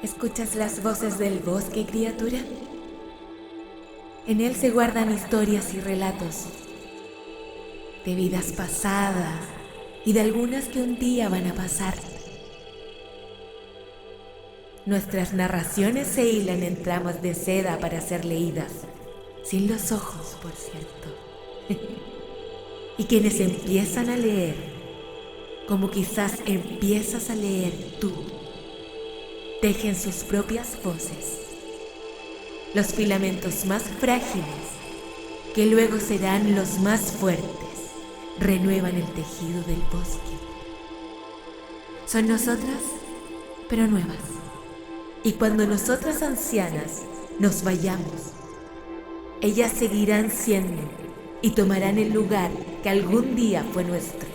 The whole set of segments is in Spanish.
¿Escuchas las voces del bosque, criatura? En él se guardan historias y relatos de vidas pasadas y de algunas que un día van a pasar. Nuestras narraciones se hilan en tramos de seda para ser leídas, sin los ojos, por cierto. Y quienes empiezan a leer, como quizás empiezas a leer tú, tejen sus propias voces, los filamentos más frágiles, que luego serán los más fuertes, renuevan el tejido del bosque. Son nosotras, pero nuevas. Y cuando nosotras ancianas nos vayamos, ellas seguirán siendo y tomarán el lugar que algún día fue nuestro.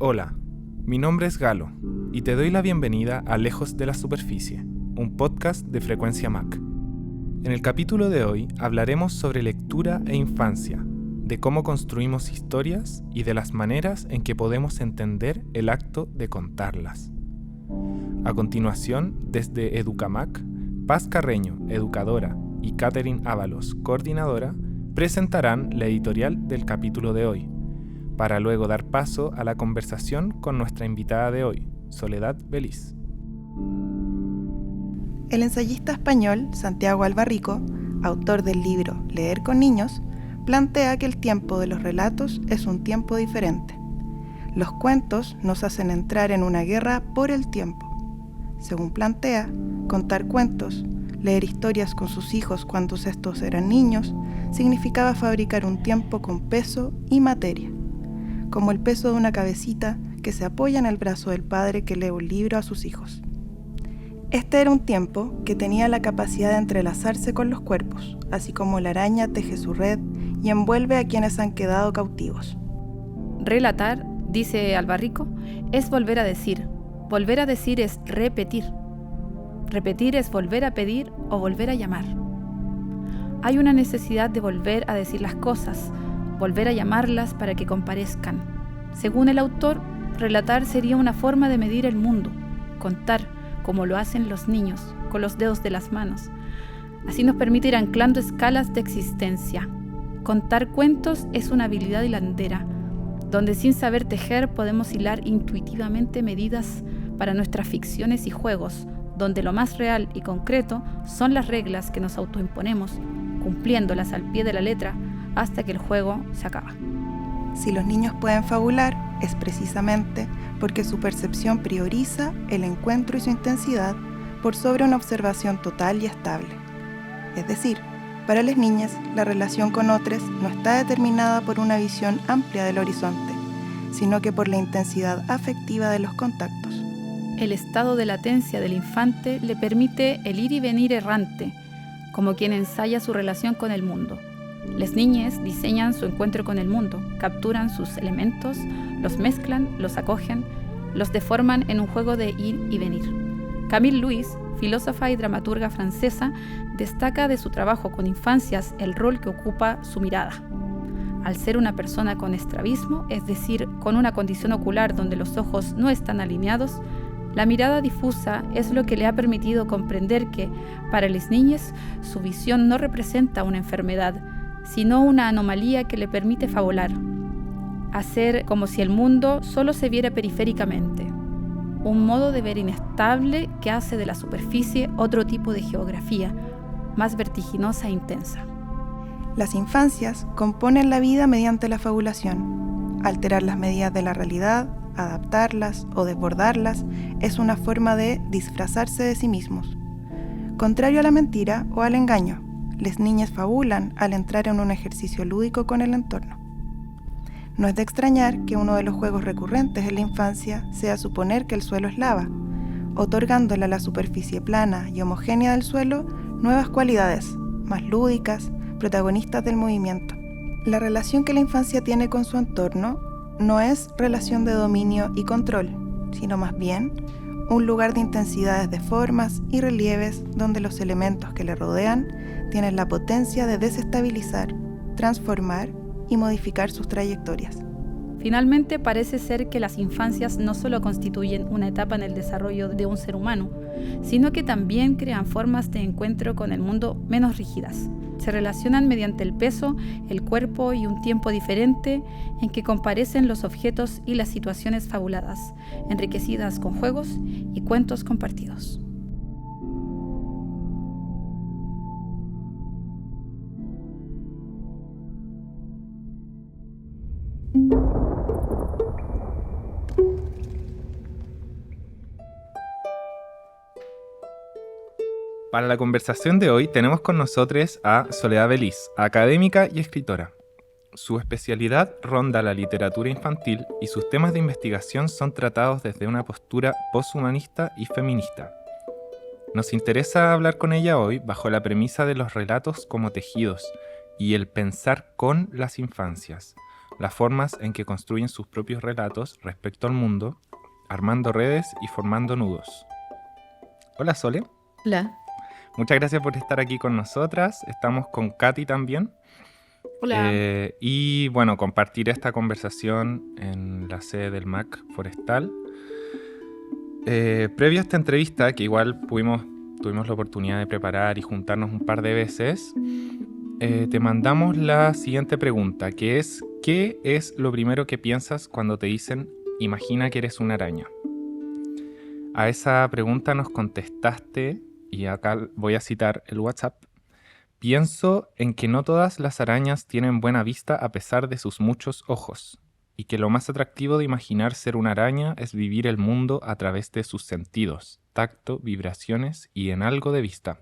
Hola, mi nombre es Galo y te doy la bienvenida a Lejos de la Superficie, un podcast de Frecuencia Mac. En el capítulo de hoy hablaremos sobre lectura e infancia, de cómo construimos historias y de las maneras en que podemos entender el acto de contarlas. A continuación, desde Educamac, Paz Carreño, educadora, y Catherine Ábalos, coordinadora, presentarán la editorial del capítulo de hoy, para luego dar paso a la conversación con nuestra invitada de hoy, Soledad Beliz. El ensayista español Santiago Albarrico, autor del libro Leer con niños, plantea que el tiempo de los relatos es un tiempo diferente. Los cuentos nos hacen entrar en una guerra por el tiempo. Según plantea, contar cuentos, leer historias con sus hijos cuando estos eran niños, significaba fabricar un tiempo con peso y materia, como el peso de una cabecita que se apoya en el brazo del padre que lee un libro a sus hijos. Este era un tiempo que tenía la capacidad de entrelazarse con los cuerpos, así como la araña teje su red y envuelve a quienes han quedado cautivos. Relatar, dice Albarrico, es volver a decir. Volver a decir es repetir. Repetir es volver a pedir o volver a llamar. Hay una necesidad de volver a decir las cosas, volver a llamarlas para que comparezcan. Según el autor, relatar sería una forma de medir el mundo, contar como lo hacen los niños, con los dedos de las manos. Así nos permite ir anclando escalas de existencia. Contar cuentos es una habilidad hilandera, donde sin saber tejer podemos hilar intuitivamente medidas para nuestras ficciones y juegos, donde lo más real y concreto son las reglas que nos autoimponemos, cumpliéndolas al pie de la letra hasta que el juego se acaba. Si los niños pueden fabular, es precisamente porque su percepción prioriza el encuentro y su intensidad por sobre una observación total y estable. Es decir, para las niñas, la relación con otros no está determinada por una visión amplia del horizonte, sino que por la intensidad afectiva de los contactos. El estado de latencia del infante le permite el ir y venir errante, como quien ensaya su relación con el mundo. Las niñas diseñan su encuentro con el mundo, capturan sus elementos, los mezclan, los acogen, los deforman en un juego de ir y venir. Camille Louis, filósofa y dramaturga francesa, destaca de su trabajo con infancias el rol que ocupa su mirada. Al ser una persona con estrabismo, es decir, con una condición ocular donde los ojos no están alineados, la mirada difusa es lo que le ha permitido comprender que, para las niñas, su visión no representa una enfermedad, sino una anomalía que le permite fabular, hacer como si el mundo solo se viera periféricamente, un modo de ver inestable que hace de la superficie otro tipo de geografía, más vertiginosa e intensa. Las infancias componen la vida mediante la fabulación. Alterar las medidas de la realidad, adaptarlas o desbordarlas es una forma de disfrazarse de sí mismos. Contrario a la mentira o al engaño, las niñas fabulan al entrar en un ejercicio lúdico con el entorno. No es de extrañar que uno de los juegos recurrentes en la infancia sea suponer que el suelo es lava, otorgándole a la superficie plana y homogénea del suelo nuevas cualidades, más lúdicas, protagonistas del movimiento. La relación que la infancia tiene con su entorno no es relación de dominio y control, sino más bien un lugar de intensidades de formas y relieves donde los elementos que le rodean tienen la potencia de desestabilizar, transformar y modificar sus trayectorias. Finalmente, parece ser que las infancias no solo constituyen una etapa en el desarrollo de un ser humano, sino que también crean formas de encuentro con el mundo menos rígidas. Se relacionan mediante el peso, el cuerpo y un tiempo diferente en que comparecen los objetos y las situaciones fabuladas, enriquecidas con juegos y cuentos compartidos. Para la conversación de hoy tenemos con nosotros a Soledad Beliz, académica y escritora. Su especialidad ronda la literatura infantil y sus temas de investigación son tratados desde una postura poshumanista y feminista. Nos interesa hablar con ella hoy bajo la premisa de los relatos como tejidos y el pensar con las infancias, las formas en que construyen sus propios relatos respecto al mundo, armando redes y formando nudos. Hola Sole. Hola. Muchas gracias por estar aquí con nosotras. Estamos con Katy también. Hola. Y bueno, compartir esta conversación en la sede del MAC Forestal. Previo a esta entrevista, que igual tuvimos la oportunidad de preparar y juntarnos un par de veces, te mandamos la siguiente pregunta, que es: ¿qué es lo primero que piensas cuando te dicen imagina que eres una araña? A esa pregunta nos contestaste, y acá voy a citar el WhatsApp: pienso en que no todas las arañas tienen buena vista a pesar de sus muchos ojos, y que lo más atractivo de imaginar ser una araña es vivir el mundo a través de sus sentidos, tacto, vibraciones y en algo de vista.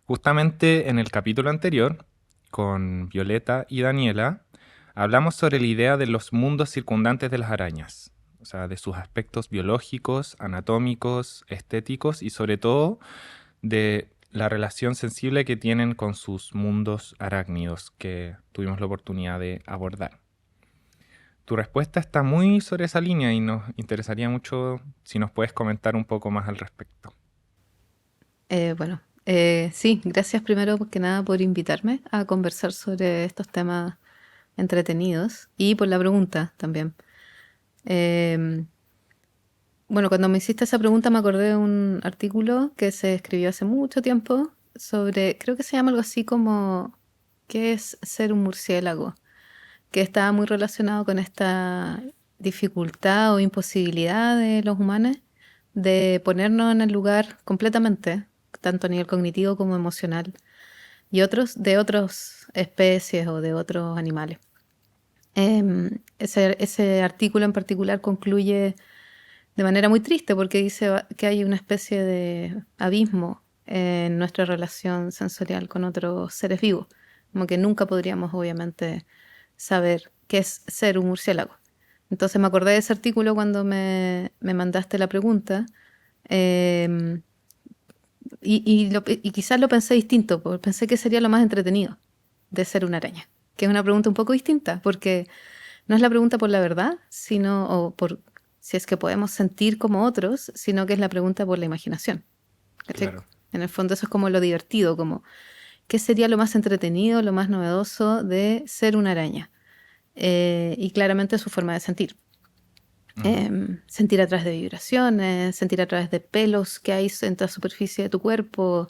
Justamente en el capítulo anterior, con Violeta y Daniela, hablamos sobre la idea de los mundos circundantes de las arañas. O sea, de sus aspectos biológicos, anatómicos, estéticos y sobre todo de la relación sensible que tienen con sus mundos arácnidos que tuvimos la oportunidad de abordar. Tu respuesta está muy sobre esa línea y nos interesaría mucho si nos puedes comentar un poco más al respecto. Sí, gracias primero que nada por invitarme a conversar sobre estos temas entretenidos y por la pregunta también. Cuando me hiciste esa pregunta me acordé de un artículo que se escribió hace mucho tiempo sobre, creo que se llama algo así como ¿qué es ser un murciélago? Que estaba muy relacionado con esta dificultad o imposibilidad de los humanos de ponernos en el lugar completamente, tanto a nivel cognitivo como emocional, y de otras especies o de otros animales. Ese artículo en particular concluye de manera muy triste porque dice que hay una especie de abismo en nuestra relación sensorial con otros seres vivos, como que nunca podríamos obviamente saber qué es ser un murciélago. Entonces me acordé de ese artículo cuando me mandaste la pregunta, y quizás lo pensé distinto, porque pensé que sería lo más entretenido de ser una araña, que es una pregunta un poco distinta, porque no es la pregunta por la verdad, o por si es que podemos sentir como otros, sino que es la pregunta por la imaginación. Claro. En el fondo eso es como lo divertido, como ¿qué sería lo más entretenido, lo más novedoso de ser una araña? Y claramente su forma de sentir. Sentir a través de vibraciones, sentir a través de pelos que hay en la superficie de tu cuerpo,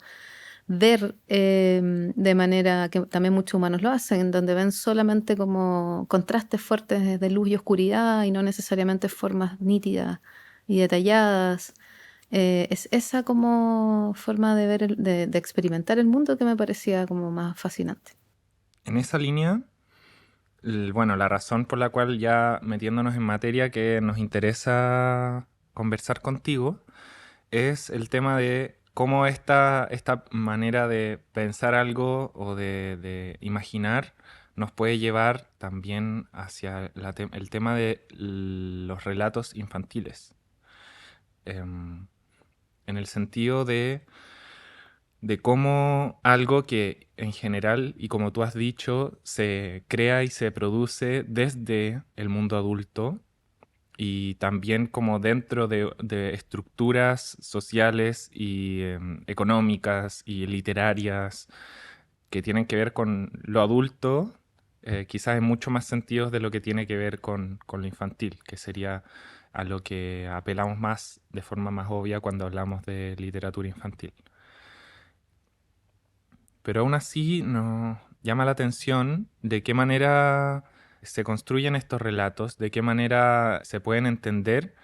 ver de manera que también muchos humanos lo hacen, donde ven solamente como contrastes fuertes de luz y oscuridad y no necesariamente formas nítidas y detalladas. Es esa como forma de ver, de experimentar el mundo que me parecía como más fascinante. En esa línea, la razón por la cual, ya metiéndonos en materia, que nos interesa conversar contigo es el tema de cómo esta manera de pensar algo o de imaginar nos puede llevar también hacia el tema de los relatos infantiles. En el sentido de cómo algo que en general, y como tú has dicho, se crea y se produce desde el mundo adulto, y también como dentro de estructuras sociales y económicas y literarias que tienen que ver con lo adulto, quizás en mucho más sentidos de lo que tiene que ver con lo infantil, que sería a lo que apelamos más de forma más obvia cuando hablamos de literatura infantil. Pero aún así nos llama la atención de qué manera se construyen estos relatos, de qué manera se pueden entender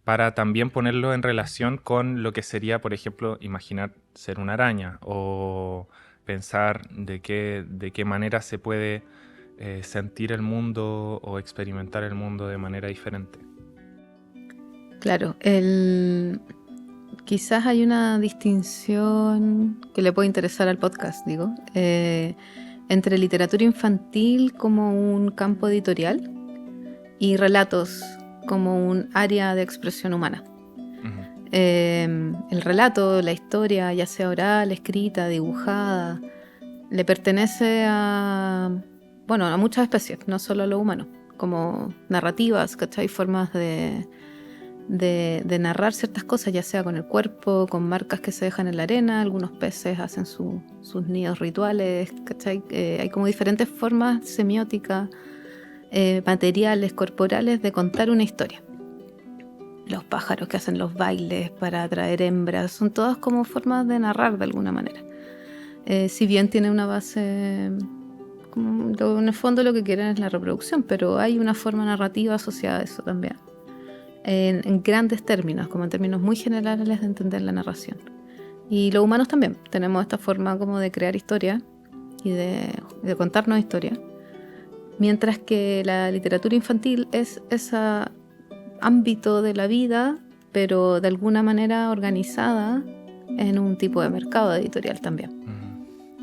para también ponerlo en relación con lo que sería, por ejemplo, imaginar ser una araña o pensar de qué manera se puede sentir el mundo o experimentar el mundo de manera diferente. Claro, quizás hay una distinción que le puede interesar al podcast, digo, entre literatura infantil como un campo editorial y relatos como un área de expresión humana. Ujú. El relato, la historia, ya sea oral, escrita, dibujada, le pertenece a muchas especies, no solo a lo humano, como narrativas, ¿cachai? Formas de narrar ciertas cosas, ya sea con el cuerpo, con marcas que se dejan en la arena. Algunos peces hacen sus nidos rituales, ¿cachai? Hay como diferentes formas semióticas, materiales, corporales de contar una historia. Los pájaros que hacen los bailes para atraer hembras, son todas como formas de narrar de alguna manera. Si bien tiene una base, en el fondo lo que quieren es la reproducción, pero hay una forma narrativa asociada a eso también. En grandes términos, como en términos muy generales de entender la narración. Y los humanos también tenemos esta forma como de crear historia y de contarnos historia, mientras que la literatura infantil es ese ámbito de la vida, pero de alguna manera organizada en un tipo de mercado editorial también.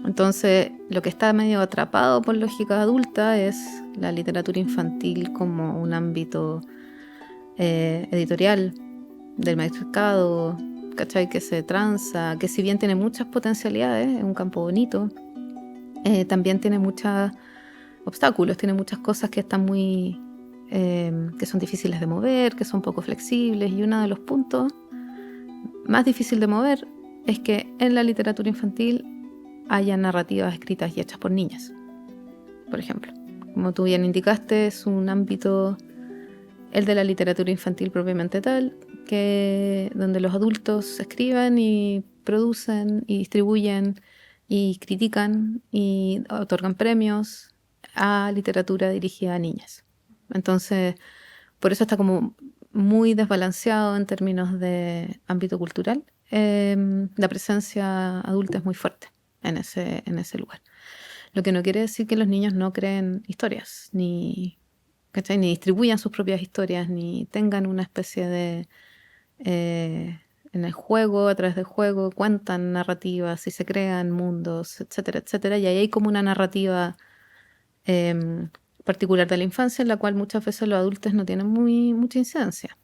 Entonces, lo que está medio atrapado por lógica adulta es la literatura infantil como un ámbito editorial del mercado, ¿cachai? Que se transa, que si bien tiene muchas potencialidades, es un campo bonito, también tiene muchos obstáculos, tiene muchas cosas que están muy que son difíciles de mover, que son poco flexibles, y uno de los puntos más difícil de mover es que en la literatura infantil haya narrativas escritas y hechas por niñas, por ejemplo. Como tú bien indicaste, es un ámbito, el de la literatura infantil propiamente tal, que donde los adultos escriben y producen y distribuyen y critican y otorgan premios a literatura dirigida a niñas. Entonces, por eso está como muy desbalanceado en términos de ámbito cultural. La presencia adulta es muy fuerte en ese lugar. Lo que no quiere decir que los niños no creen historias, ni distribuyan sus propias historias, ni tengan una especie de... en el juego, a través del juego, cuentan narrativas y se crean mundos, etcétera, etcétera. Y ahí hay como una narrativa particular de la infancia en la cual muchas veces los adultos no tienen mucha incidencia.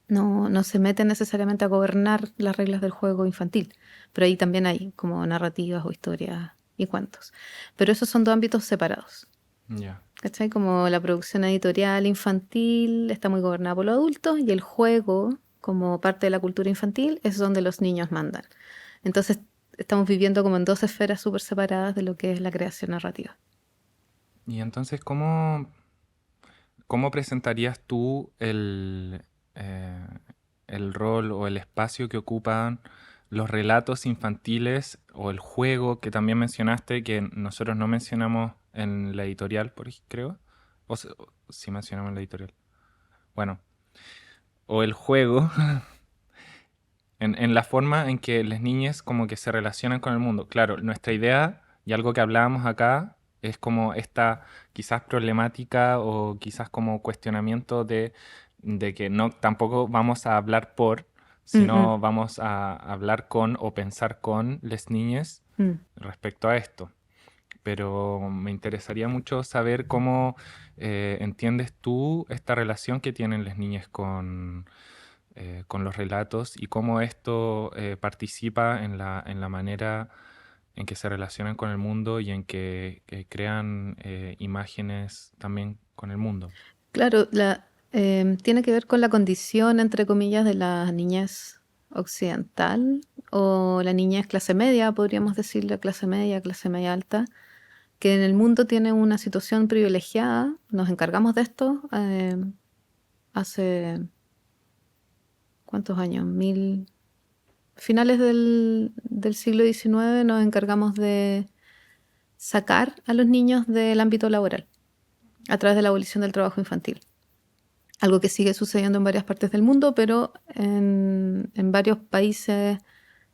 No se meten necesariamente a gobernar las reglas del juego infantil, pero ahí también hay como narrativas o historias y cuentos. Pero esos son dos ámbitos separados. Yeah. ¿Cachai? Como la producción editorial infantil está muy gobernada por los adultos y el juego, como parte de la cultura infantil, es donde los niños mandan. Entonces estamos viviendo como en dos esferas súper separadas de lo que es la creación narrativa. Y entonces, ¿cómo presentarías tú el rol o el espacio que ocupan los relatos infantiles o el juego que también mencionaste, que nosotros no mencionamos en la editorial, creo? O sí mencionamos en la editorial. Bueno, o el juego en la forma en que las niñas como que se relacionan con el mundo. Claro, nuestra idea y algo que hablábamos acá es como esta quizás problemática o quizás como cuestionamiento de que no tampoco vamos a hablar por, sino vamos a hablar con o pensar con las niñas respecto a esto. Pero me interesaría mucho saber cómo entiendes tú esta relación que tienen las niñas con los relatos y cómo esto participa en la manera en que se relacionan con el mundo y en que crean imágenes también con el mundo. Claro, tiene que ver con la condición, entre comillas, de la niñez occidental o la niñez clase media, podríamos decirle clase media alta, que en el mundo tiene una situación privilegiada. Nos encargamos de esto hace, ¿cuántos años? Finales del siglo XIX nos encargamos de sacar a los niños del ámbito laboral a través de la abolición del trabajo infantil. Algo que sigue sucediendo en varias partes del mundo, pero en varios países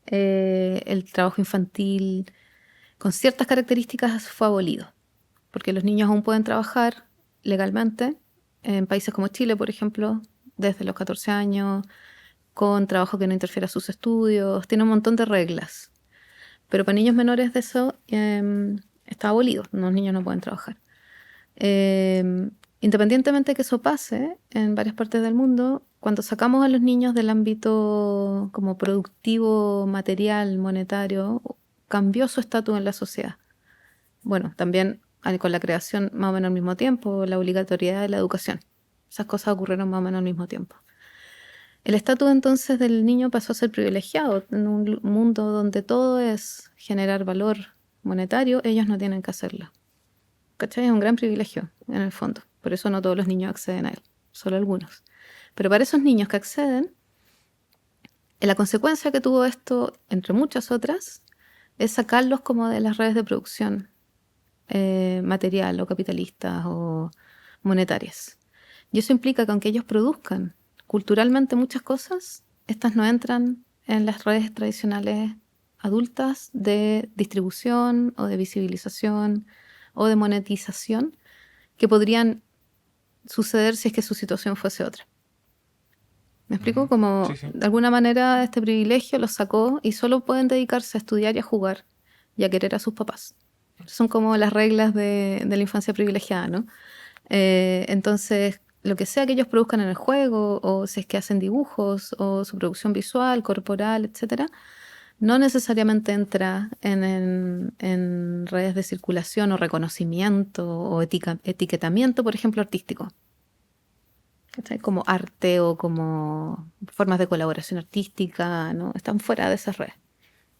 el trabajo infantil con ciertas características fue abolido, porque los niños aún pueden trabajar legalmente en países como Chile, por ejemplo, desde los 14 años, con trabajo que no interfiera a sus estudios, tiene un montón de reglas. Pero para niños menores de eso está abolido, los niños no pueden trabajar. Independientemente de que eso pase en varias partes del mundo, cuando sacamos a los niños del ámbito como productivo, material, monetario, cambió su estatus en la sociedad. Bueno, también con la creación más o menos al mismo tiempo, la obligatoriedad de la educación. Esas cosas ocurrieron más o menos al mismo tiempo. El estatus entonces del niño pasó a ser privilegiado. En un mundo donde todo es generar valor monetario, ellos no tienen que hacerlo. ¿Cachai? Es un gran privilegio, en el fondo. Por eso no todos los niños acceden a él, solo algunos. Pero para esos niños que acceden, la consecuencia que tuvo esto, entre muchas otras, es sacarlos como de las redes de producción material o capitalistas o monetarias. Y eso implica que aunque ellos produzcan culturalmente muchas cosas, estas no entran en las redes tradicionales adultas de distribución o de visibilización o de monetización que podrían suceder si es que su situación fuese otra. ¿Me explico? Como Sí, sí. de alguna manera este privilegio los sacó y solo pueden dedicarse a estudiar y a jugar y a querer a sus papás. Son como las reglas de la infancia privilegiada, ¿no? Entonces, lo que sea que ellos produzcan en el juego, o si es que hacen dibujos, o su producción visual, corporal, etcétera, no necesariamente entra en redes de circulación o reconocimiento o etiquetamiento, por ejemplo, artístico. ¿Cachai? Como arte o como formas de colaboración artística, ¿no? Están fuera de esas redes.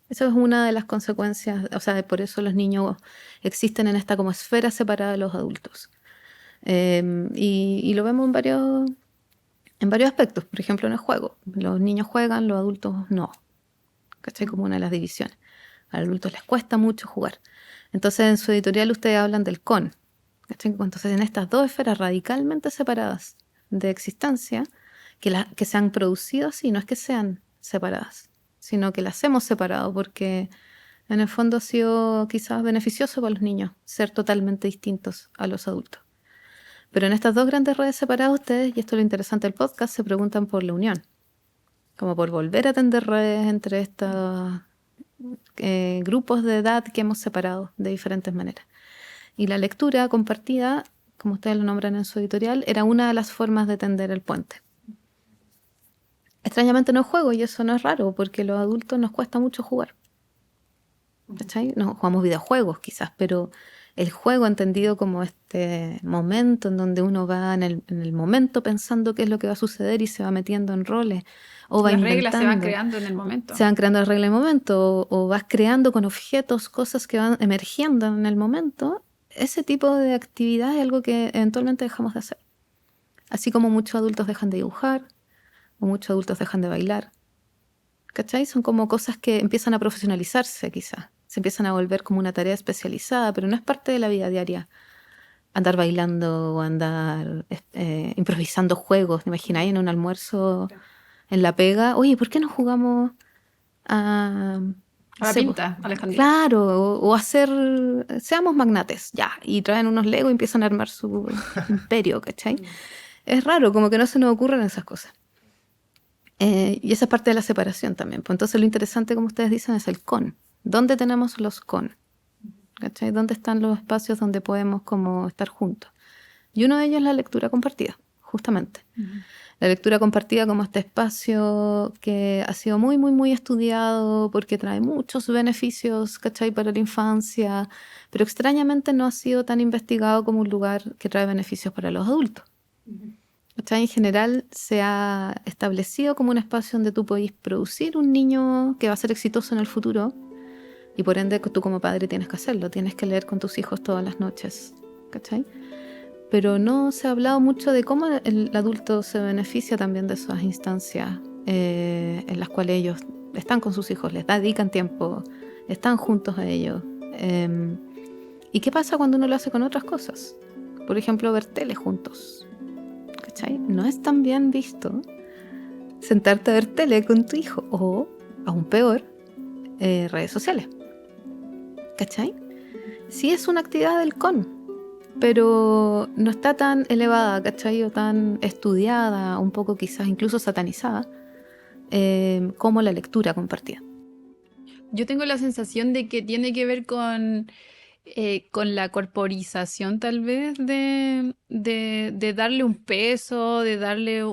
Eso es una de las consecuencias, o sea, por eso los niños existen en esta como esfera separada de los adultos. Y lo vemos en varios aspectos. Por ejemplo, en el juego. Los niños juegan, los adultos no. ¿Cachai? Como una de las divisiones. A los adultos les cuesta mucho jugar. Entonces, en su editorial ustedes hablan del con. ¿Cachai? Entonces, en estas dos esferas radicalmente separadas de existencia, que se han producido así, no es que sean separadas, sino que las hemos separado porque en el fondo ha sido quizás beneficioso para los niños ser totalmente distintos a los adultos. Pero en estas dos grandes redes separadas ustedes, y esto es lo interesante del podcast, se preguntan por la unión, como por volver a tender redes entre estos grupos de edad que hemos separado de diferentes maneras. Y la lectura compartida, como ustedes lo nombran en su editorial, era una de las formas de tender el puente. Extrañamente no juego, y eso no es raro, porque a los adultos nos cuesta mucho jugar. ¿Cachai? No jugamos videojuegos quizás, pero el juego entendido como este momento en donde uno va en el momento pensando qué es lo que va a suceder y se va metiendo en roles o va Las inventando. reglas se van creando en el momento. Se van creando las reglas en el momento o vas creando con objetos cosas que van emergiendo en el momento. Ese tipo de actividad es algo que eventualmente dejamos de hacer. Así como muchos adultos dejan de dibujar o muchos adultos dejan de bailar. ¿Cachai? Son como cosas que empiezan a profesionalizarse quizás. Se empiezan a volver como una tarea especializada, pero no es parte de la vida diaria. Andar bailando o andar improvisando juegos. ¿Te imagináis en un almuerzo en la pega? Oye, ¿por qué no jugamos a la pinta, Alejandra? Claro, o hacer, seamos magnates, ya. Y traen unos Legos y empiezan a armar su imperio, ¿cachai? Es raro, como que no se nos ocurren esas cosas. Y esa es parte de la separación también. Pues entonces lo interesante, como ustedes dicen, es el con. ¿Dónde tenemos los con? ¿Cachai? ¿Dónde están los espacios donde podemos como estar juntos? Y uno de ellos es la lectura compartida, justamente. La lectura compartida como este espacio que ha sido muy, muy, muy estudiado porque trae muchos beneficios, ¿cachai? Para la infancia, pero extrañamente no ha sido tan investigado como un lugar que trae beneficios para los adultos. ¿Cachai? En general se ha establecido como un espacio donde tú podés producir un niño que va a ser exitoso en el futuro, y por ende tú como padre tienes que hacerlo, tienes que leer con tus hijos todas las noches, ¿cachai? Pero no se ha hablado mucho de cómo el adulto se beneficia también de esas instancias en las cuales ellos están con sus hijos, les dedican tiempo, están juntos a ellos. ¿Y qué pasa cuando uno lo hace con otras cosas? Por ejemplo, ver tele juntos, ¿cachai? No es tan bien visto sentarte a ver tele con tu hijo, o, aún peor, redes sociales, ¿cachai? Sí es una actividad del con, pero no está tan elevada, ¿cachai? O tan estudiada, un poco quizás incluso satanizada, como la lectura compartida. Yo tengo la sensación de que tiene que ver con la corporización tal vez de darle un peso, de darle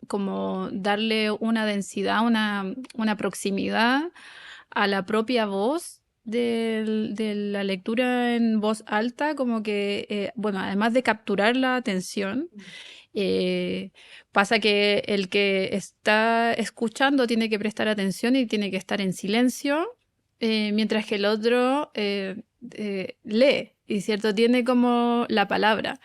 como darle una densidad, una proximidad a la propia voz de la lectura en voz alta, como que, bueno, además de capturar la atención, pasa que el que está escuchando tiene que prestar atención y tiene que estar en silencio, mientras que el otro lee, y cierto, tiene como la palabra.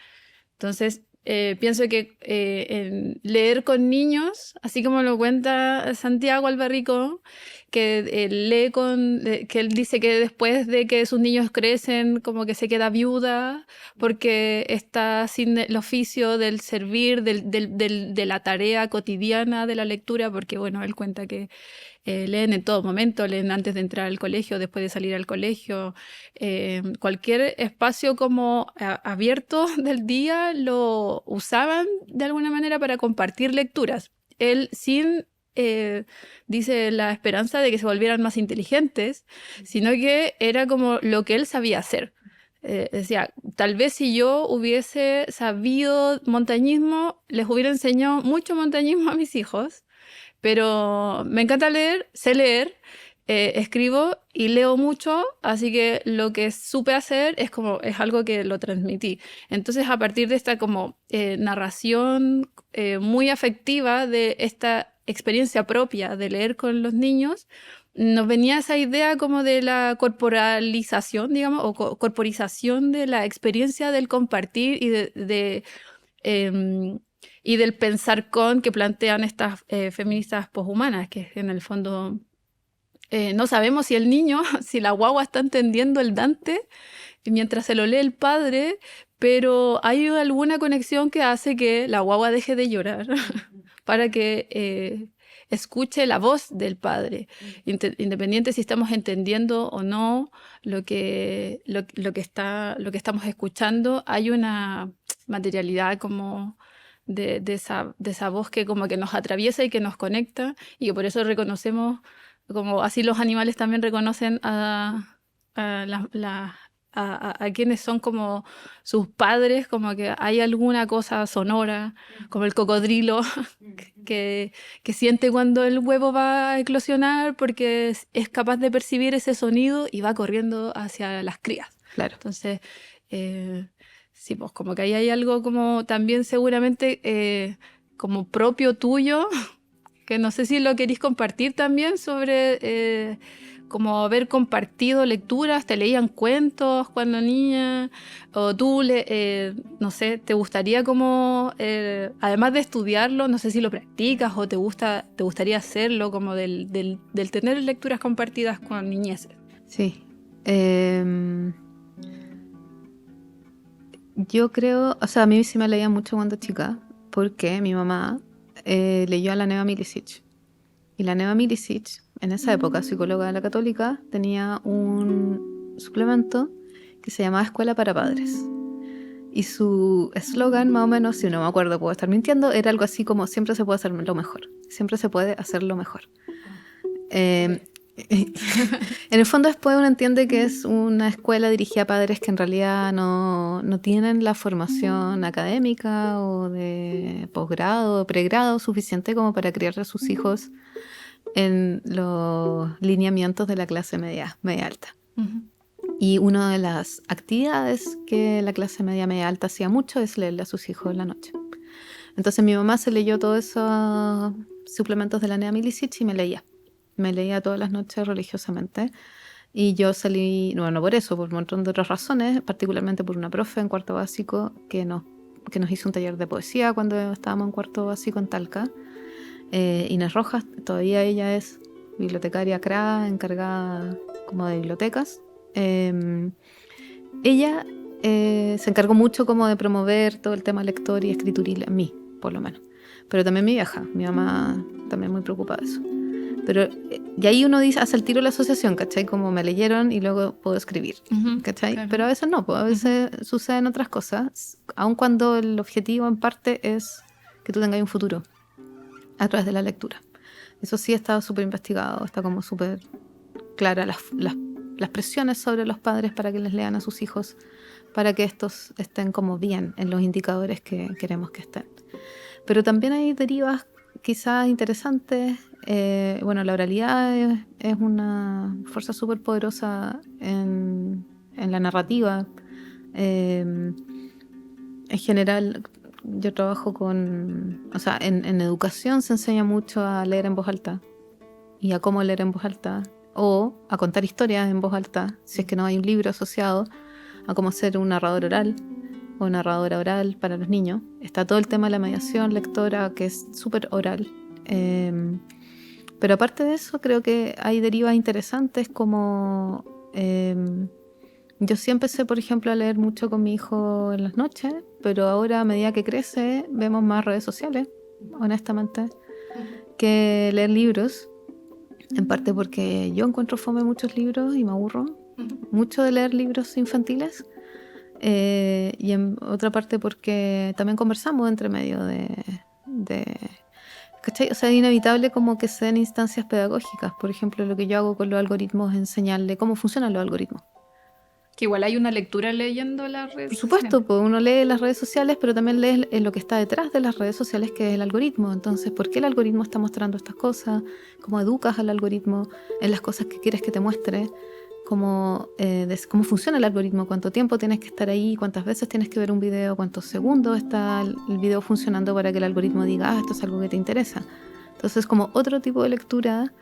Entonces, pienso que en leer con niños, así como lo cuenta Santiago Albarrico, que que él dice que después de que sus niños crecen, como que se queda viuda, porque está sin el oficio del servir, de la tarea cotidiana de la lectura, porque bueno, él cuenta que leen en todo momento, leen antes de entrar al colegio, después de salir al colegio. Cualquier espacio como abierto del día lo usaban de alguna manera para compartir lecturas. Él dice la esperanza de que se volvieran más inteligentes, sino que era como lo que él sabía hacer. Decía, tal vez si yo hubiese sabido montañismo, les hubiera enseñado mucho montañismo a mis hijos, pero me encanta leer, sé leer, escribo y leo mucho, así que lo que supe hacer es algo que lo transmití. Entonces, a partir de esta como narración muy afectiva de esta experiencia propia de leer con los niños, nos venía esa idea como de la corporalización, digamos, o corporización de la experiencia del compartir y del pensar con que plantean estas feministas poshumanas, que en el fondo no sabemos si el niño, si la guagua está entendiendo el Dante mientras se lo lee el padre, pero hay alguna conexión que hace que la guagua deje de llorar para que escuche la voz del padre, independiente si estamos entendiendo o no lo que estamos escuchando. Hay una materialidad como de esa voz que como que nos atraviesa y que nos conecta, y que por eso reconocemos, como así los animales también reconocen a quienes son como sus padres, como que hay alguna cosa sonora, como el cocodrilo que siente cuando el huevo va a eclosionar, porque es capaz de percibir ese sonido y va corriendo hacia las crías. Claro. Entonces, sí, pues como que ahí hay algo como también seguramente como propio tuyo, que no sé si lo queréis compartir también sobre como haber compartido lecturas, te leían cuentos cuando niña, o tú, no sé, te gustaría como, además de estudiarlo, no sé si lo practicas o te gustaría hacerlo, como del tener lecturas compartidas con niñeces. Sí. Yo creo, o sea, a mí sí me leía mucho cuando chica, porque mi mamá leyó a la Neva Milicic. Y la Neva Milicic, en esa época, psicóloga de la Católica, tenía un suplemento que se llamaba Escuela para Padres. Y su eslogan, más o menos, si no me acuerdo, puedo estar mintiendo, era algo así como: siempre se puede hacer lo mejor. Siempre se puede hacer lo mejor. En el fondo, después uno entiende que es una escuela dirigida a padres que en realidad no tienen la formación académica o de posgrado o pregrado suficiente como para criar a sus hijos en los lineamientos de la clase media alta. Uh-huh. Y una de las actividades que la clase media alta hacía mucho es leerle a sus hijos en la noche. Entonces mi mamá se leyó todos esos suplementos de la Nea Milicic y me leía. Me leía todas las noches religiosamente. Y yo salí, bueno, no por eso, por un montón de otras razones, particularmente por una profe en cuarto básico que nos hizo un taller de poesía cuando estábamos en cuarto básico en Talca. Inés Rojas, todavía ella es bibliotecaria CRA, encargada como de bibliotecas. Ella se encargó mucho como de promover todo el tema lector y escrituril en mí, por lo menos. Pero también mi vieja, mi mamá también muy preocupada de eso. Pero, y ahí uno dice, hace el tiro la asociación, ¿cachai? Como me leyeron y luego puedo escribir, ¿cachai? Claro. Pero a veces no, pues a veces suceden otras cosas, aun cuando el objetivo en parte es que tú tengas un futuro a través de la lectura. Eso sí está súper investigado, está como súper clara las presiones sobre los padres para que les lean a sus hijos, para que estos estén como bien en los indicadores que queremos que estén. Pero también hay derivas quizás interesantes. Bueno, la oralidad es una fuerza súper poderosa en la narrativa. En general, yo trabajo o sea, en educación se enseña mucho a leer en voz alta y a cómo leer en voz alta o a contar historias en voz alta, si es que no hay un libro asociado, a cómo ser un narrador oral o narradora oral para los niños. Está todo el tema de la mediación lectora, que es súper oral. Pero aparte de eso, creo que hay derivas interesantes como... yo sí empecé, por ejemplo, a leer mucho con mi hijo en las noches, pero ahora a medida que crece vemos más redes sociales, honestamente, que leer libros. En parte porque yo encuentro fome muchos libros y me aburro mucho de leer libros infantiles. Y en otra parte porque también conversamos entre medio de ¿cachai? O sea, es inevitable como que se den instancias pedagógicas. Por ejemplo, lo que yo hago con los algoritmos es enseñarle cómo funcionan los algoritmos. Que igual hay una lectura leyendo las redes sociales. Por supuesto, pues uno lee las redes sociales, pero también lee lo que está detrás de las redes sociales, que es el algoritmo. Entonces, ¿por qué el algoritmo está mostrando estas cosas? ¿Cómo educas al algoritmo en las cosas que quieres que te muestre? ¿Cómo funciona el algoritmo? ¿Cuánto tiempo tienes que estar ahí? ¿Cuántas veces tienes que ver un video? ¿Cuántos segundos está el video funcionando para que el algoritmo diga, esto es algo que te interesa? Entonces, como otro tipo de lectura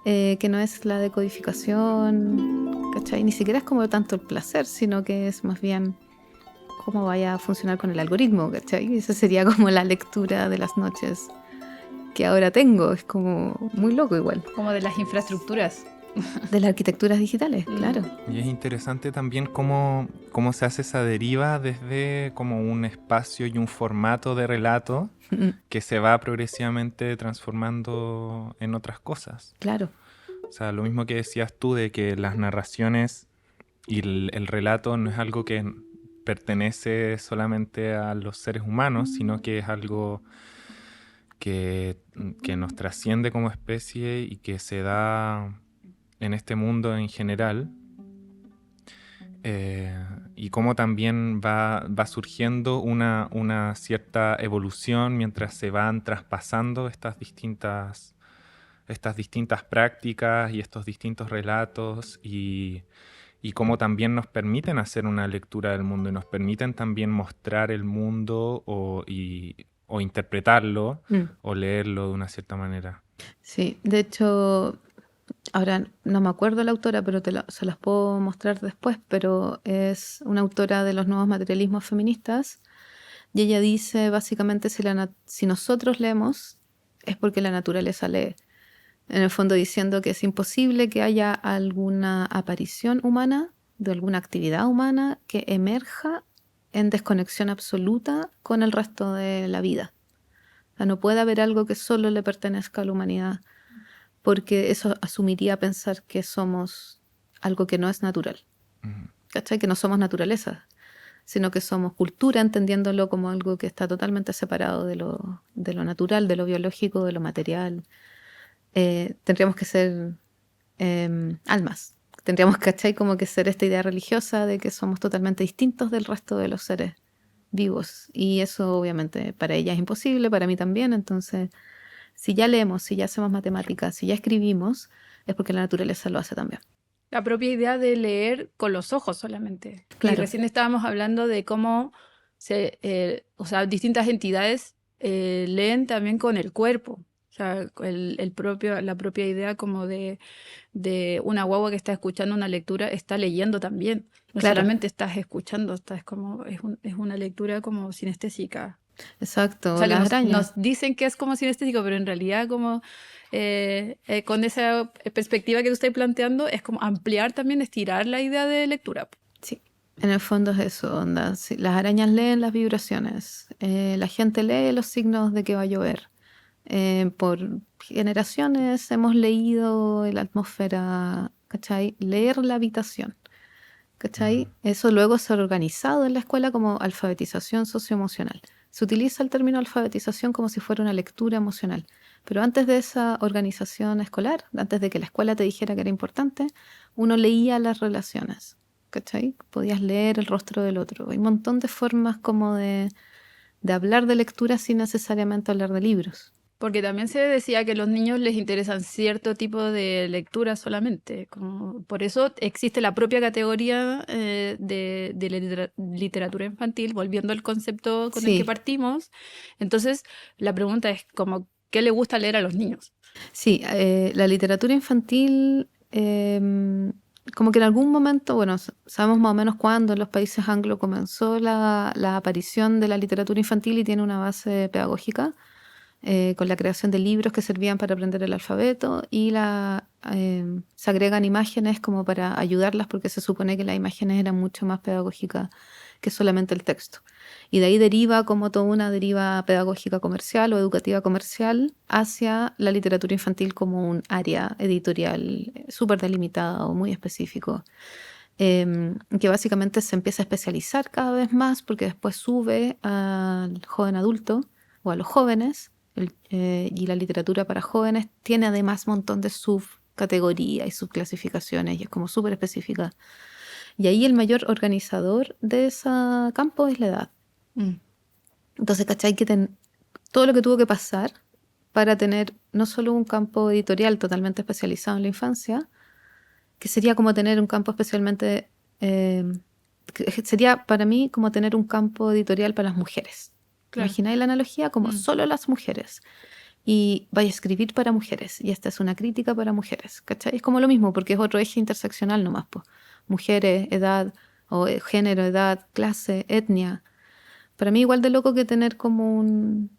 que no es la decodificación, ¿cachai? Ni siquiera es como tanto el placer, sino que es más bien cómo vaya a funcionar con el algoritmo, ¿cachai? Esa sería como la lectura de las noches que ahora tengo. Es como muy loco igual. Como de las infraestructuras. De las arquitecturas digitales, claro. Y es interesante también cómo se hace esa deriva desde como un espacio y un formato de relato que se va progresivamente transformando en otras cosas. Claro. O sea, lo mismo que decías tú de que las narraciones y el relato no es algo que pertenece solamente a los seres humanos, sino que es algo que nos trasciende como especie y que se da en este mundo en general, y cómo también va surgiendo una cierta evolución mientras se van traspasando estas distintas prácticas y estos distintos relatos y cómo también nos permiten hacer una lectura del mundo y nos permiten también mostrar el mundo o interpretarlo o leerlo de una cierta manera. Sí, de hecho... Ahora no me acuerdo la autora, pero se las puedo mostrar después, pero es una autora de los nuevos materialismos feministas y ella dice básicamente si nosotros leemos es porque la naturaleza lee. En el fondo diciendo que es imposible que haya alguna aparición humana, de alguna actividad humana que emerja en desconexión absoluta con el resto de la vida. O sea, no puede haber algo que solo le pertenezca a la humanidad, porque eso asumiría pensar que somos algo que no es natural. ¿Cachai? Que no somos naturaleza, sino que somos cultura, entendiéndolo como algo que está totalmente separado de lo natural, de lo biológico, de lo material. Tendríamos que ser almas. Tendríamos, ¿cachai? Como que ser esta idea religiosa de que somos totalmente distintos del resto de los seres vivos. Y eso obviamente para ella es imposible, para mí también, entonces... Si ya leemos, si ya hacemos matemáticas, si ya escribimos, es porque la naturaleza lo hace también. La propia idea de leer con los ojos solamente. Claro. Y recién estábamos hablando de cómo distintas entidades leen también con el cuerpo. O sea, la propia idea como de una guagua que está escuchando una lectura, está leyendo también. No Claro. solamente estás escuchando, es una lectura como sinestésica. Exacto, O sea, que las arañas. nos dicen que es como sinestésico, pero en realidad como con esa perspectiva que tú estás planteando, es como ampliar también, estirar la idea de lectura. Sí, en el fondo es eso, onda. Sí, las arañas leen las vibraciones, la gente lee los signos de que va a llover. Por generaciones hemos leído la atmósfera, ¿cachai? Leer la habitación, ¿cachai? Eso luego se ha organizado en la escuela como alfabetización socioemocional. Se utiliza el término alfabetización como si fuera una lectura emocional. Pero antes de esa organización escolar, antes de que la escuela te dijera que era importante, uno leía las relaciones, ¿cachai? Podías leer el rostro del otro. Hay un montón de formas como de hablar de lectura sin necesariamente hablar de libros. Porque también se decía que a los niños les interesan cierto tipo de lectura solamente. Por eso existe la propia categoría de literatura infantil, volviendo al concepto con el que Sí. partimos. Entonces, la pregunta es como, ¿qué le gusta leer a los niños? Sí, la literatura infantil, como que en algún momento, bueno, sabemos más o menos cuándo en los países anglo comenzó la aparición de la literatura infantil y tiene una base pedagógica, con la creación de libros que servían para aprender el alfabeto y se agregan imágenes como para ayudarlas porque se supone que las imágenes eran mucho más pedagógicas que solamente el texto. Y de ahí deriva como toda una deriva pedagógica comercial o educativa comercial hacia la literatura infantil como un área editorial súper delimitada o muy específico, que básicamente se empieza a especializar cada vez más porque después sube al joven adulto o a los jóvenes, y la literatura para jóvenes tiene además un montón de subcategorías y subclasificaciones y es como súper específica. Y ahí el mayor organizador de ese campo es la edad. Entonces, ¿cachai? Todo lo que tuvo que pasar para tener no solo un campo editorial totalmente especializado en la infancia, que sería como tener un campo especialmente, sería para mí como tener un campo editorial para las mujeres. Claro. ¿Imagináis la analogía? Como solo las mujeres. Y vaya a escribir para mujeres. Y esta es una crítica para mujeres. ¿Cachai? Es como lo mismo, porque es otro eje interseccional nomás. Pues. Mujeres, edad, o género, edad, clase, etnia. Para mí igual de loco que tener como un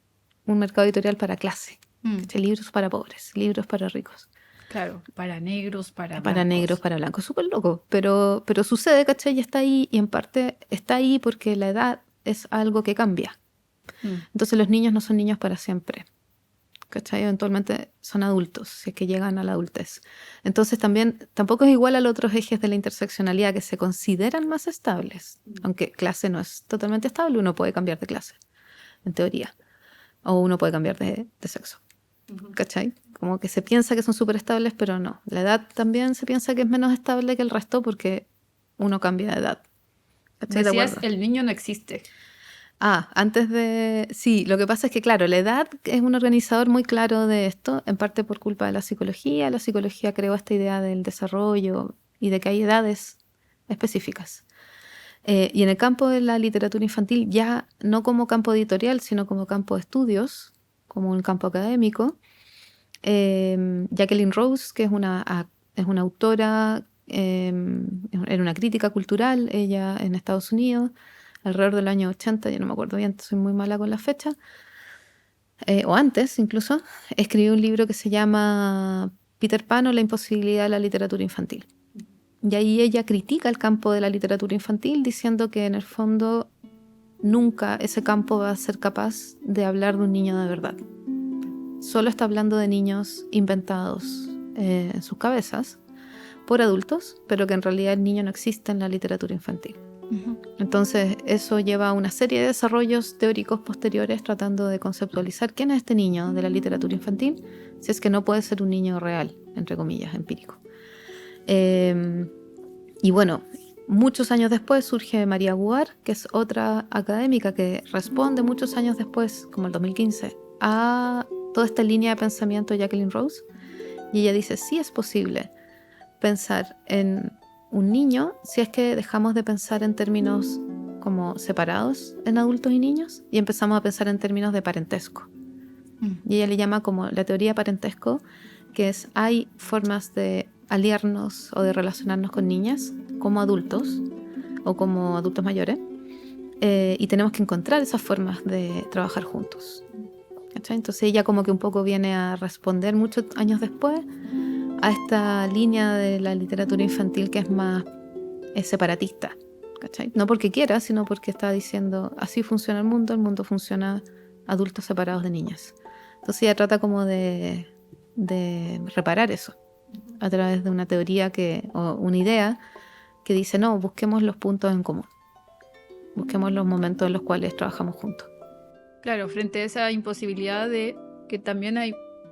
mercado editorial para clase. Libros para pobres, libros para ricos. Claro, para negros, para Para blancos. negros, para blancos. Súper loco. Pero sucede, ¿cachai? Y está ahí. Y en parte está ahí porque la edad es algo que cambia. Entonces los niños no son niños para siempre. ¿Cachai? Eventualmente son adultos, si es que llegan a la adultez. Entonces tampoco es igual a los otros ejes de la interseccionalidad que se consideran más estables. Aunque clase no es totalmente estable, uno puede cambiar de clase, en teoría. O uno puede cambiar de sexo. ¿Cachai? Como que se piensa que son súper estables, pero no. La edad también se piensa que es menos estable que el resto porque uno cambia de edad. ¿Cachai? Decías, el niño no existe. Antes de... Sí, lo que pasa es que, claro, la edad es un organizador muy claro de esto, en parte por culpa de la psicología. La psicología creó esta idea del desarrollo y de que hay edades específicas. Y en el campo de la literatura infantil, ya no como campo editorial, sino como campo de estudios, como un campo académico, Jacqueline Rose, que es una autora, era una crítica cultural, ella en Estados Unidos, alrededor del año 80, yo no me acuerdo bien, soy muy mala con la fecha, o antes incluso, escribió un libro que se llama Peter Pan o la imposibilidad de la literatura infantil. Y ahí ella critica el campo de la literatura infantil diciendo que en el fondo nunca ese campo va a ser capaz de hablar de un niño de verdad. Solo está hablando de niños inventados en sus cabezas por adultos, pero que en realidad el niño no existe en la literatura infantil. Entonces eso lleva a una serie de desarrollos teóricos posteriores tratando de conceptualizar quién es este niño de la literatura infantil, si es que no puede ser un niño real, entre comillas, empírico. Y bueno, muchos años después surge María Guar, que es otra académica que responde muchos años después, como el 2015, a toda esta línea de pensamiento de Jacqueline Rose, y ella dice, sí es posible pensar en un niño si es que dejamos de pensar en términos como separados en adultos y niños y empezamos a pensar en términos de parentesco. Y ella le llama como la teoría parentesco, que es hay formas de aliarnos o de relacionarnos con niñas como adultos o como adultos mayores, y tenemos que encontrar esas formas de trabajar juntos. ¿Cachai? Entonces ella como que un poco viene a responder muchos años después a esta línea de la literatura infantil que es más separatista, ¿cachai? No porque quiera, sino porque está diciendo así funciona el mundo funciona adultos separados de niñas. Entonces ella trata como de reparar eso a través de una teoría o una idea que dice no, busquemos los puntos en común, busquemos los momentos en los cuales trabajamos juntos. Claro, frente a esa imposibilidad de que también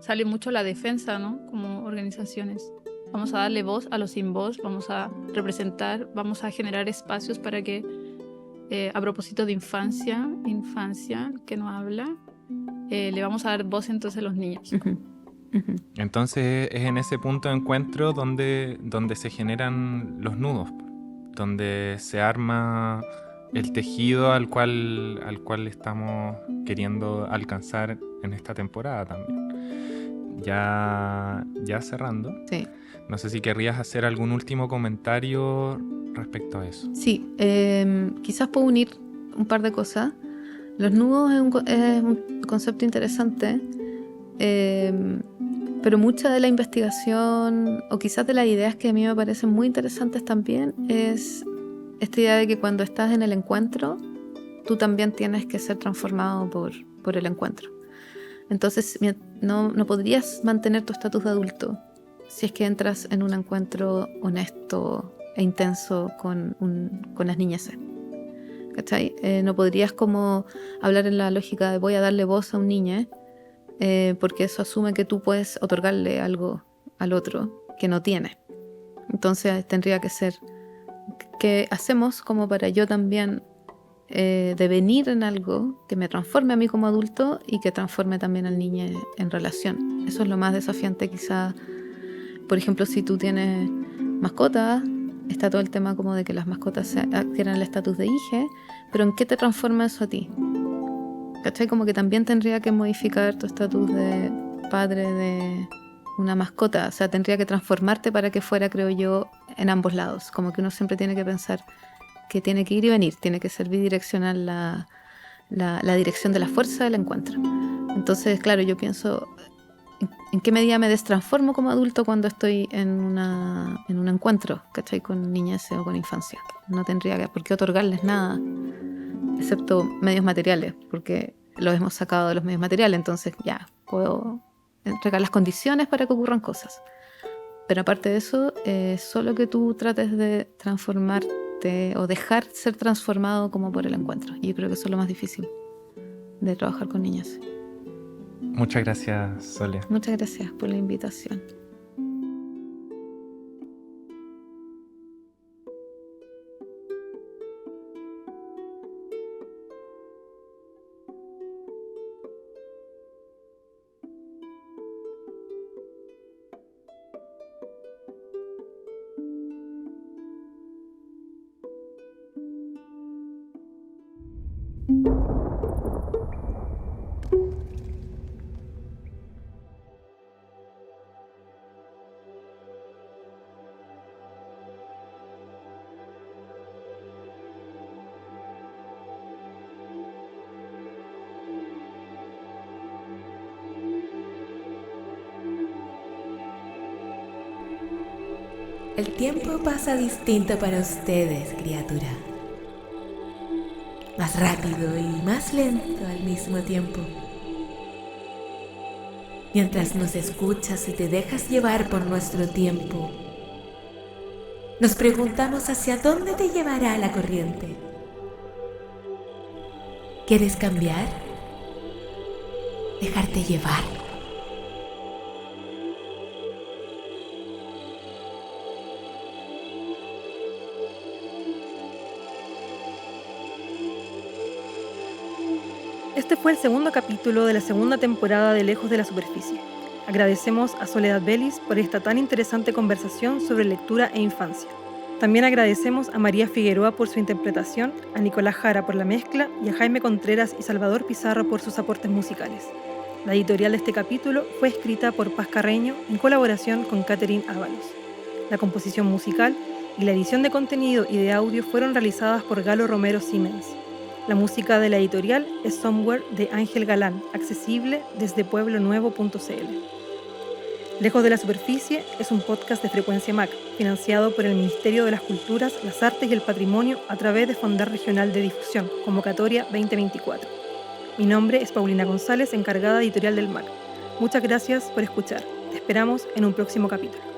sale mucho la defensa, ¿no? Como organizaciones. Vamos a darle voz a los sin voz, vamos a representar, vamos a generar espacios para que, a propósito de infancia, que no habla, le vamos a dar voz entonces a los niños. Entonces es en ese punto de encuentro donde se generan los nudos, donde se arma el tejido al cual estamos queriendo alcanzar en esta temporada también. Ya cerrando, Sí. No sé si querrías hacer algún último comentario respecto a eso. Sí, quizás puedo unir un par de cosas. Los nudos es un concepto interesante, pero mucha de la investigación, o quizás de las ideas que a mí me parecen muy interesantes también, es esta idea de que cuando estás en el encuentro, tú también tienes que ser transformado por el encuentro. Entonces no podrías mantener tu estatus de adulto si es que entras en un encuentro honesto e intenso con las niñeces. ¿Cachai? No podrías como hablar en la lógica de voy a darle voz a un niño, porque eso asume que tú puedes otorgarle algo al otro que no tiene. Entonces tendría que ser ¿qué hacemos como para yo también devenir en algo que me transforme a mí como adulto y que transforme también al niño en relación? Eso es lo más desafiante quizá. Por ejemplo, si tú tienes mascotas, está todo el tema como de que las mascotas adquieran el estatus de hija, pero ¿en qué te transforma eso a ti? ¿Cachai? Como que también tendría que modificar tu estatus de padre de una mascota. O sea, tendría que transformarte para que fuera, creo yo, en ambos lados. Como que uno siempre tiene que pensar que tiene que ir y venir, tiene que ser bidireccional la dirección de la fuerza del encuentro. Entonces, claro, yo pienso en qué medida me destransformo como adulto cuando estoy en un encuentro, ¿cachai? Con niñez o con infancia. No tendría por qué otorgarles nada, excepto medios materiales, porque los hemos sacado de los medios materiales, entonces ya puedo entregar las condiciones para que ocurran cosas. Pero aparte de eso, solo que tú trates de transformarte o dejar ser transformado como por el encuentro. Y yo creo que eso es lo más difícil de trabajar con niñas. Muchas gracias, Sole. Muchas gracias por la invitación. El tiempo pasa distinto para ustedes, criatura. Más rápido y más lento al mismo tiempo. Mientras nos escuchas y te dejas llevar por nuestro tiempo, nos preguntamos hacia dónde te llevará la corriente. ¿Quieres cambiar? ¿Dejarte llevar? Este fue el segundo capítulo de la segunda temporada de Lejos de la Superficie. Agradecemos a Soledad Vélez por esta tan interesante conversación sobre lectura e infancia. También agradecemos a María Figueroa por su interpretación, a Nicolás Jara por la mezcla y a Jaime Contreras y Salvador Pizarro por sus aportes musicales. La editorial de este capítulo fue escrita por Paz Carreño en colaboración con Catherine Ábalos. La composición musical y la edición de contenido y de audio fueron realizadas por Galo Romero Siemens. La música de la editorial es Somewhere de Ángel Galán, accesible desde pueblonuevo.cl. Lejos de la Superficie es un podcast de Frecuencia MAC, financiado por el Ministerio de las Culturas, las Artes y el Patrimonio a través de Fondar Regional de Difusión, Convocatoria 2024. Mi nombre es Paulina González, encargada editorial del MAC. Muchas gracias por escuchar. Te esperamos en un próximo capítulo.